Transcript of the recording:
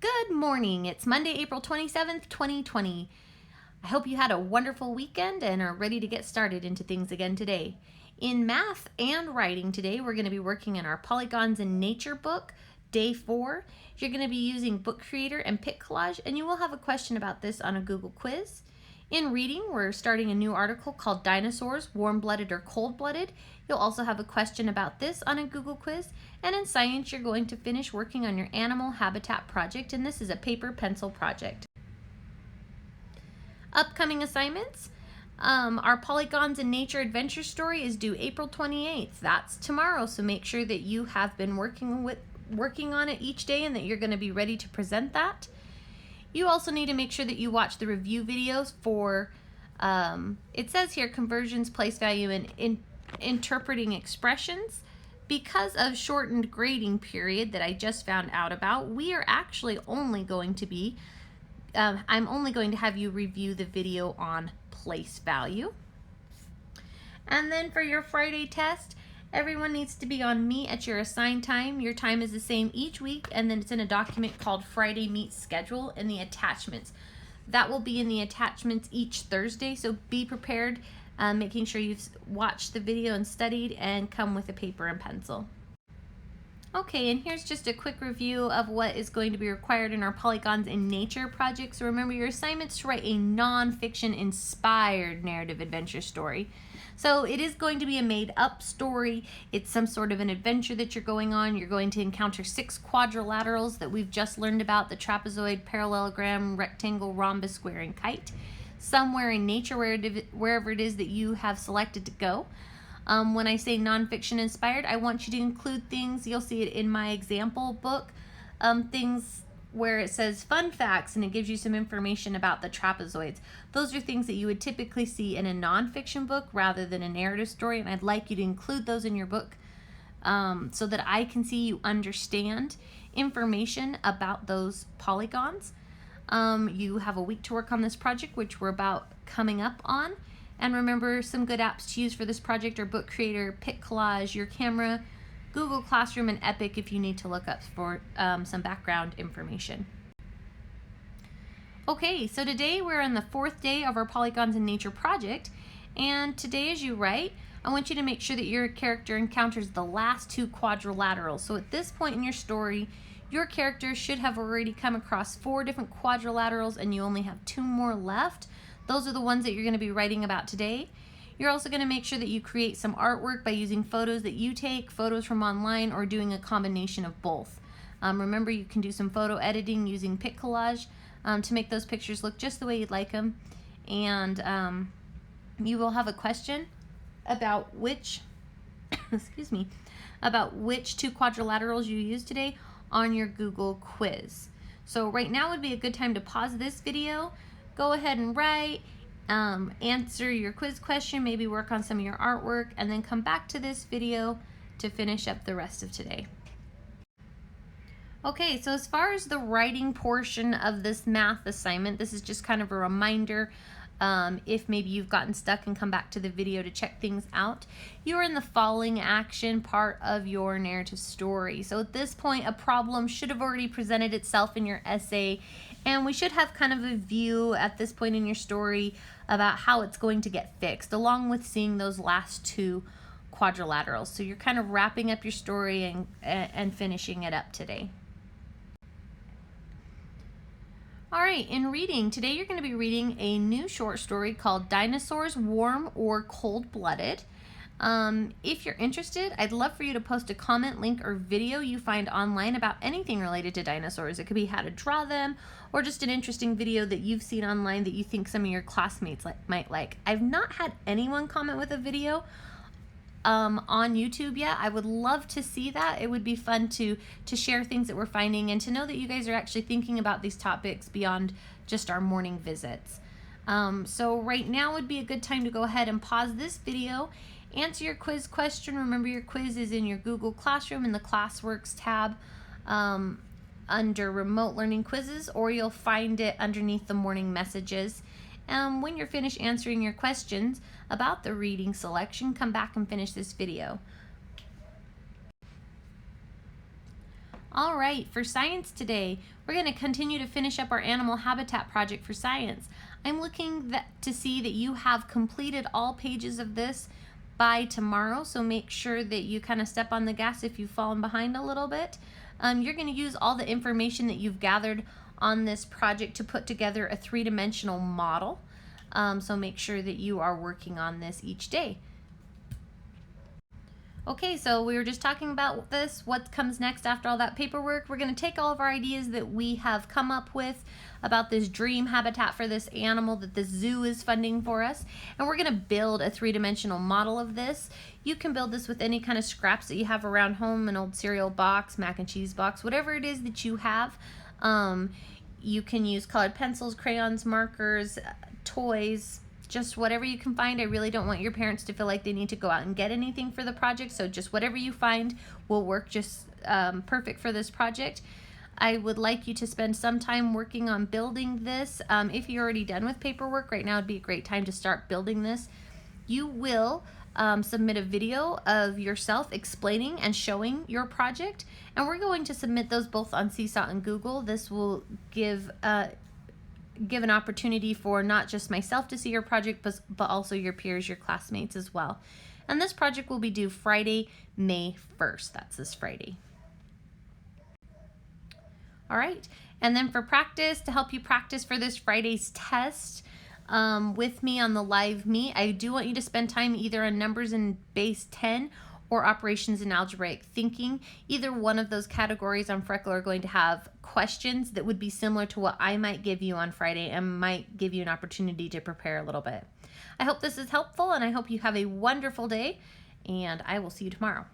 Good morning. It's Monday, April 27th, 2020. I hope you had a wonderful weekend and are ready to get started into things again today. In math and writing today, we're going to be working in our Polygons in Nature book, day 4. You're going to be using Book Creator and Pic Collage, and you will have a question about this on a Google quiz. In reading, we're starting a new article called Dinosaurs, Warm-Blooded or Cold-Blooded. You'll also have a question about this on a Google quiz. And in science, you're going to finish working on your animal habitat project, and this is a paper pencil project. Upcoming assignments. Our Polygons in Nature adventure story is due April 28th. That's tomorrow, so make sure that you have been working on it each day and that you're going to be ready to present that. You also need to make sure that you watch the review videos for, it says here, conversions, place value, and interpreting expressions. Because of shortened grading period that I just found out about, we are actually only going to be, I'm only going to have you review the video on place value. And then for your Friday test, everyone needs to be on Meet at your assigned time. Your time is the same each week, and then it's in a document called Friday Meet Schedule in the attachments. That will be in the attachments each Thursday, so be prepared, making sure you've watched the video and studied, and come with a paper and pencil. Okay, and here's just a quick review of what is going to be required in our Polygons in Nature project. So remember, your assignment's to write a non-fiction inspired narrative adventure story. So it is going to be a made-up story. It's some sort of an adventure that you're going on. You're going to encounter 6 quadrilaterals that we've just learned about: the trapezoid, parallelogram, rectangle, rhombus, square, and kite. Somewhere in nature, wherever it is that you have selected to go. When I say nonfiction inspired, I want you to include things, you'll see it in my example book, things where it says fun facts and it gives you some information about the trapezoids. Those are things that you would typically see in a nonfiction book rather than a narrative story, and I'd like you to include those in your book so that I can see you understand information about those polygons. You have a week to work on this project, which we're about coming up on. And remember, some good apps to use for this project are Book Creator, Pic Collage, Your Camera, Google Classroom, and Epic if you need to look up for some background information. Okay, so today we're on the 4th day of our Polygons in Nature project, and today as you write, I want you to make sure that your character encounters the last 2 quadrilaterals. So at this point in your story, your character should have already come across 4 different quadrilaterals and you only have 2 more left. Those are the ones that you're going to be writing about today. You're also going to make sure that you create some artwork by using photos that you take, photos from online, or doing a combination of both. Remember, you can do some photo editing using Pic Collage to make those pictures look just the way you'd like them. And you will have a question about which, excuse me, about which 2 quadrilaterals you used today on your Google quiz. So right now would be a good time to pause this video, go ahead and write, answer your quiz question, maybe work on some of your artwork, and then come back to this video to finish up the rest of today. Okay, so as far as the writing portion of this math assignment, this is just kind of a reminder. If maybe you've gotten stuck and come back to the video to check things out, you're in the following action part of your narrative story. So at this point, a problem should have already presented itself in your essay, and we should have kind of a view at this point in your story about how it's going to get fixed, along with seeing those last 2 quadrilaterals. So you're kind of wrapping up your story and finishing it up today. All right, in reading, today you're going to be reading a new short story called Dinosaurs, Warm or Cold-Blooded. If you're interested, I'd love for you to post a comment, link, or video you find online about anything related to dinosaurs. It could be how to draw them, or just an interesting video that you've seen online that you think some of your classmates might like. I've not had anyone comment with a video on YouTube yet. I would love to see that. It would be fun to share things that we're finding and to know that you guys are actually thinking about these topics beyond just our morning visits. So right now would be a good time to go ahead and pause this video, answer your quiz question. Remember, your quiz is in your Google Classroom in the Classworks tab under Remote Learning Quizzes, or you'll find it underneath the morning messages. When you're finished answering your questions about the reading selection, come back and finish this video. All right, for science today, we're going to continue to finish up our animal habitat project for science. I'm looking to see that you have completed all pages of this by tomorrow, so make sure that you kind of step on the gas if you've fallen behind a little bit. You're going to use all the information that you've gathered on this project to put together a three-dimensional model, so make sure that you are working on this each day. Okay, so we were just talking about this, what comes next after all that paperwork. We're going to take all of our ideas that we have come up with about this dream habitat for this animal that the zoo is funding for us, and we're going to build a three-dimensional model of this. You can build this with any kind of scraps that you have around home, an old cereal box, mac and cheese box, whatever it is that you have. You can use colored pencils, crayons, markers, toys, just whatever you can find. I really don't want your parents to feel like they need to go out and get anything for the project, so just whatever you find will work just perfect for this project. I would like you to spend some time working on building this. If you're already done with paperwork, right now would be a great time to start building this. You will submit a video of yourself explaining and showing your project, and we're going to submit those both on Seesaw and Google. This will give an opportunity for not just myself to see your project, but also your peers, your classmates as well. And this project will be due Friday, May 1st. That's this Friday. All right, and then for practice, to help you practice for this Friday's test with me on the live meet, I do want you to spend time either on numbers in base 10 or operations in algebraic thinking. Either one of those categories on Freckle are going to have questions that would be similar to what I might give you on Friday and might give you an opportunity to prepare a little bit. I hope this is helpful, and I hope you have a wonderful day, and I will see you tomorrow.